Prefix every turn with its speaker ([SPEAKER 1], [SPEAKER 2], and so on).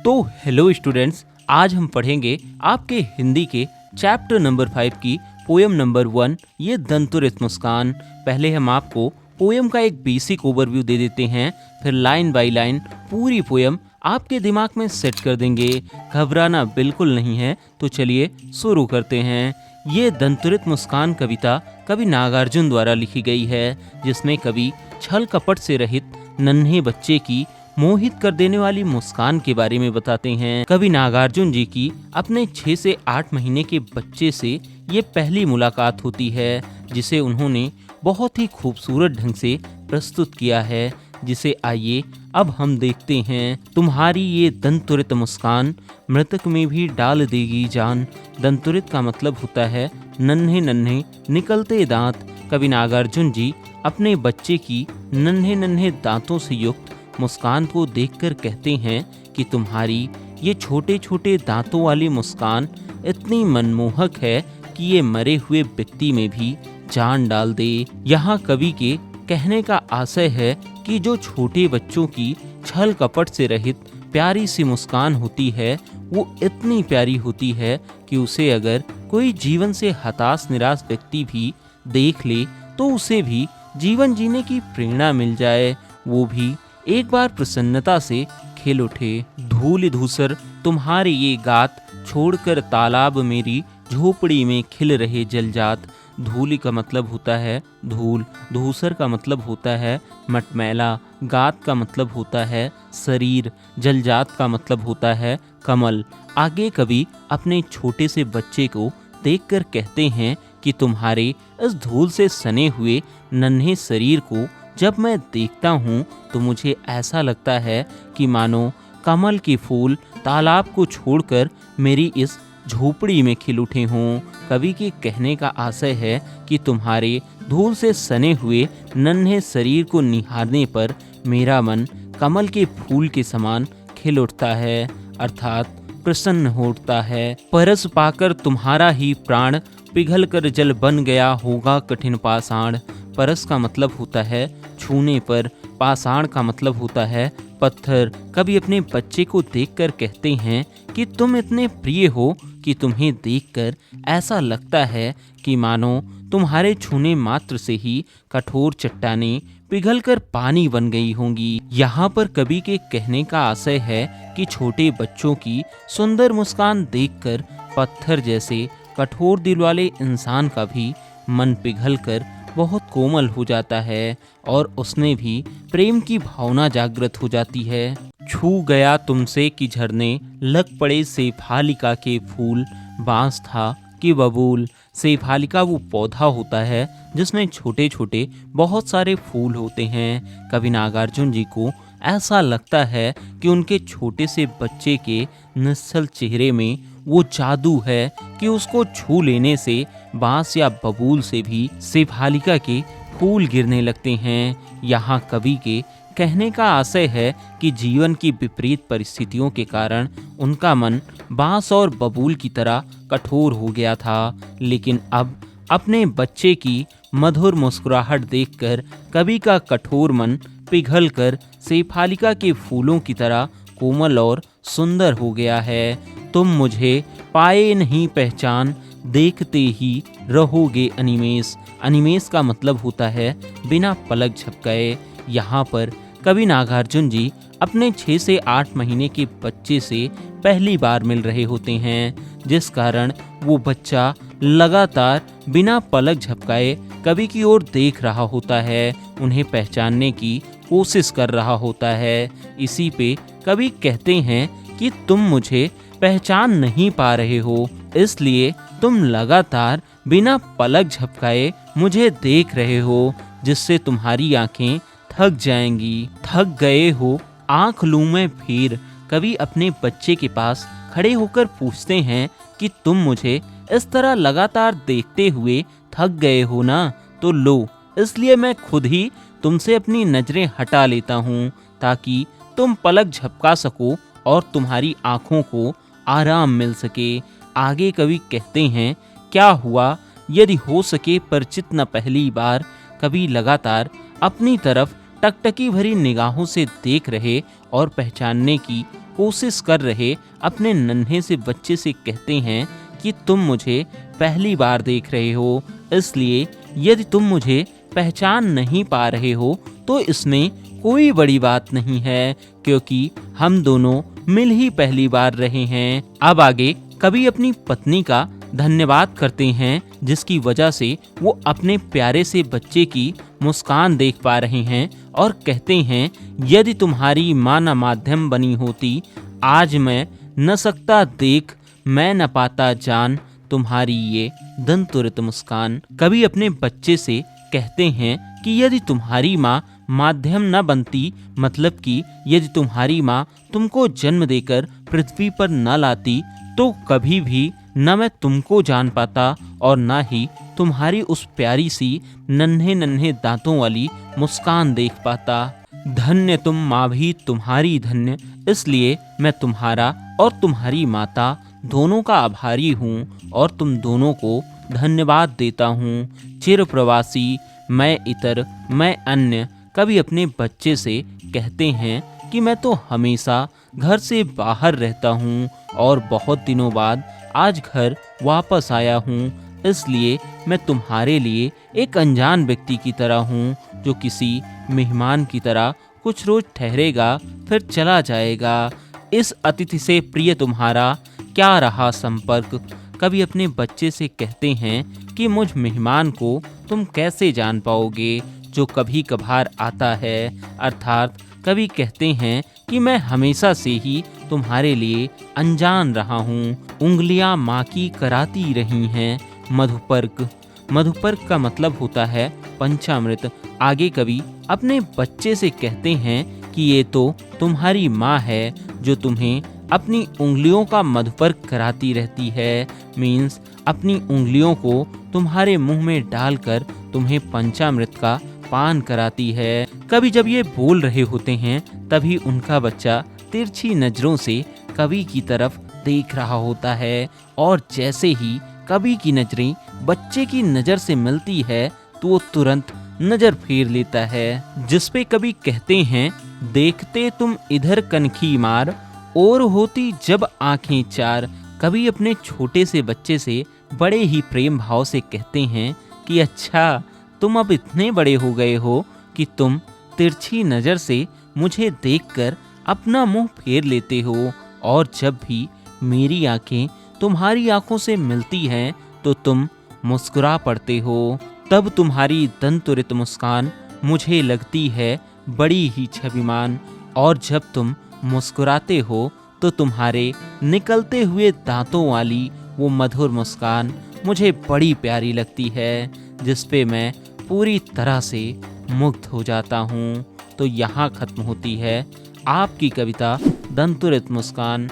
[SPEAKER 1] तो hello students, आज हम पढ़ेंगे आपके हिंदी के चैप्टर नंबर 5 की पोयम नंबर 1, ये दंतुरित मुस्कान। पहले हम आपको पोयम का एक बेसिक ओवरव्यू दे देते हैं, फिर लाइन बाय लाइन पूरी पोयम आपके दिमाग में सेट कर देंगे। घबराना बिल्कुल नहीं है, तो चलिए शुरू करते हैं। ये दंतुरित मुस्कान कविता कवि नागार्जुन द्वारा लिखी गई है, जिसमें कवि छल कपट से रहित नन्हे बच्चे की मोहित कर देने वाली मुस्कान के बारे में बताते हैं। कवि नागार्जुन जी की अपने 6 से 8 महीने के बच्चे से ये पहली मुलाकात होती है, जिसे उन्होंने बहुत ही खूबसूरत ढंग से प्रस्तुत किया है, जिसे आइए अब हम देखते हैं। तुम्हारी ये दंतुरित मुस्कान मृतक में भी डाल देगी जान। दंतुरित का मतलब होता है नन्हे नन्हे निकलते दांत। कवि नागार्जुन जी अपने बच्चे की नन्हे नन्हे दांतों से युक्त मुस्कान को देखकर कहते हैं कि तुम्हारी ये छोटे छोटे दांतों वाली मुस्कान इतनी मनमोहक है कि ये मरे हुए व्यक्ति में भी जान डाल दे। यहाँ कवि के कहने का आशय है कि जो छोटे बच्चों की छल कपट से रहित प्यारी सी मुस्कान होती है, वो इतनी प्यारी होती है कि उसे अगर कोई जीवन से हताश निराश व्यक्ति भी देख ले तो उसे भी जीवन जीने की प्रेरणा मिल जाए, वो भी एक बार प्रसन्नता से खिल उठे। धूल धूसर तुम्हारे ये गात, छोड़कर तालाब मेरी झोपड़ी में खिल रहे जलजात। धूल का मतलब होता है धूल, धूसर का मतलब होता है मटमैला, गात का मतलब होता है शरीर, जलजात का मतलब होता है कमल। आगे कवि अपने छोटे से बच्चे को देखकर कहते हैं कि तुम्हारे इस धूल से सने हुए नन्हे शरीर को जब मैं देखता हूँ तो मुझे ऐसा लगता है कि मानो कमल के फूल तालाब को छोड़कर मेरी इस झोपड़ी में खिल उठे हों। कवि के कहने का आशय है कि तुम्हारे धूल से सने हुए नन्हे शरीर को निहारने पर मेरा मन कमल के फूल के समान खिल उठता है, अर्थात प्रसन्न हो उठता है। परस पाकर तुम्हारा ही प्राण, पिघल कर जल बन गया होगा कठिन पाषाण। परस का मतलब होता है छूने पर, पाषाण का मतलब होता है पत्थर। कभी अपने बच्चे को देखकर कहते हैं कि तुम इतने प्रिय हो कि तुम्हें देखकर ऐसा लगता है कि मानो तुम्हारे छूने मात्र से ही कठोर चट्टानें पिघलकर पानी बन गई होंगी। यहाँ पर कवि के कहने का आशय है कि छोटे बच्चों की सुंदर मुस्कान देखकर पत्थर जैसे कठोर दिल वाले इंसान का भी मन पिघलकर बहुत कोमल हो जाता है और उसने भी प्रेम की भावना जागृत हो जाती है। छू गया तुमसे कि झरने, लग पड़े शेफालिका के फूल, बांस था कि बबूल। शेफालिका वो पौधा होता है जिसमें छोटे छोटे बहुत सारे फूल होते हैं। कवि नागार्जुन जी को ऐसा लगता है कि उनके छोटे से बच्चे के निश्चल चेहरे में वो जादू है कि उसको छू लेने से बांस या बबूल से भी शेफालिका के फूल गिरने लगते हैं। यहाँ कवि के कहने का आशय है कि जीवन की विपरीत परिस्थितियों के कारण उनका मन बांस और बबूल की तरह कठोर हो गया था, लेकिन अब अपने बच्चे की मधुर मुस्कुराहट देखकर कवि का कठोर मन पिघलकर शेफालिका के फूलों की तरह कोमल और सुंदर हो गया है। तुम मुझे पाए नहीं पहचान, देखते ही रहोगे अनिमेष। अनिमेष का मतलब होता है बिना पलक झपकाए। यहाँ पर कवि नागार्जुन जी अपने 6 से 8 महीने के बच्चे से पहली बार मिल रहे होते हैं, जिस कारण वो बच्चा लगातार बिना पलक झपकाए कवि की ओर देख रहा होता है, उन्हें पहचानने की कोशिश कर रहा होता है। इसी पे कवि कहते हैं कि तुम मुझे पहचान नहीं पा रहे हो, इसलिए तुम लगातार बिना पलक झपकाए मुझे देख रहे हो, जिससे तुम्हारी आंखें थक जाएंगी। थक गए हो आंख लूं मैं फिर। कवि अपने बच्चे के पास खड़े होकर पूछते हैं कि तुम मुझे इस तरह लगातार देखते हुए थक गए हो ना, तो लो, इसलिए मैं खुद ही तुमसे अपनी नजरें हटा लेता हूँ ताकि तुम पलक झपका सको और तुम्हारी आंखों को आराम मिल सके। आगे कवि कहते हैं, क्या हुआ यदि हो सके परिचित न पहली बार। कवि लगातार अपनी तरफ टकटकी भरी निगाहों से देख रहे और पहचानने की कोशिश कर रहे अपने नन्हे से बच्चे से कहते हैं कि तुम मुझे पहली बार देख रहे हो, इसलिए यदि तुम मुझे पहचान नहीं पा रहे हो तो इसमें कोई बड़ी बात नहीं है, क्योंकि हम दोनों मिल ही पहली बार रहे हैं। अब आगे कवि अपनी पत्नी का धन्यवाद करते हैं, जिसकी वजह से वो अपने प्यारे से बच्चे की मुस्कान देख पा रहे हैं और कहते हैं, यदि तुम्हारी माँ न माध्यम बनी होती, आज मैं न सकता देख, मैं न पाता जान तुम्हारी ये दंतुरित मुस्कान। कवि अपने बच्चे से कहते हैं कि यदि तुम्हारी माँ माध्यम न बनती, मतलब कि यदि तुम्हारी माँ तुमको जन्म देकर पृथ्वी पर न लाती, तो कभी भी न मैं तुमको जान पाता और न ही तुम्हारी उस प्यारी सी नन्हे नन्हे दांतों वाली मुस्कान देख पाता। धन्य तुम माँ भी तुम्हारी धन्य, इसलिए मैं तुम्हारा और तुम्हारी माता दोनों का आभारी हूँ और तुम दोनों को धन्यवाद देता हूँ। चिर प्रवासी मैं इतर मैं अन्य। कभी अपने बच्चे से कहते हैं कि मैं तो हमेशा घर से बाहर रहता हूँ और बहुत दिनों बाद आज घर वापस आया हूँ, इसलिए मैं तुम्हारे लिए एक अनजान व्यक्ति की तरह हूँ, जो किसी मेहमान की तरह कुछ रोज ठहरेगा फिर चला जाएगा। इस अतिथि से प्रिय तुम्हारा क्या रहा संपर्क। कभी अपने बच्चे से कहते हैं कि मुझ मेहमान को तुम कैसे जान पाओगे जो कभी कभार आता है, अर्थात कभी कहते हैं कि मैं हमेशा से ही तुम्हारे लिए अनजान रहा हूँ। उंगलियां माँ की कराती रही हैं। मधुपर्क। मधुपर्क का मतलब होता है पंचामृत। आगे कवि अपने बच्चे से कहते हैं कि ये तो तुम्हारी माँ है जो तुम्हें अपनी उंगलियों का मधुपर्क कराती रहती है, मीन्स अपनी उंगलियों को तुम्हारे मुंह में डालकर तुम्हें पंचामृत का पान कराती है। कभी जब ये बोल रहे होते हैं तभी उनका बच्चा तिरछी नजरों से कवि की तरफ देख रहा होता है और जैसे ही कवि की नजरें बच्चे की नजर से मिलती है तो वो तुरंत नजर फेर लेता है, जिसपे कवि कहते हैं, देखते तुम इधर कनखी मार और होती जब आंखें चार। कवि अपने छोटे से बच्चे से बड़े ही प्रेम भाव से कहते हैं कि अच्छा, तुम अब इतने बड़े हो गए हो कि तुम तिरछी नज़र से मुझे देखकर अपना मुंह फेर लेते हो और जब भी मेरी आंखें तुम्हारी आंखों से मिलती हैं तो तुम मुस्कुरा पड़ते हो। तब तुम्हारी दंतुरित मुस्कान मुझे लगती है बड़ी ही छविमान और जब तुम मुस्कुराते हो तो तुम्हारे निकलते हुए दांतों वाली वो मधुर मुस्कान मुझे बड़ी प्यारी लगती है, जिस पे मैं पूरी तरह से मुग्ध हो जाता हूँ। तो यहाँ खत्म होती है आपकी कविता दंतुरित मुस्कान।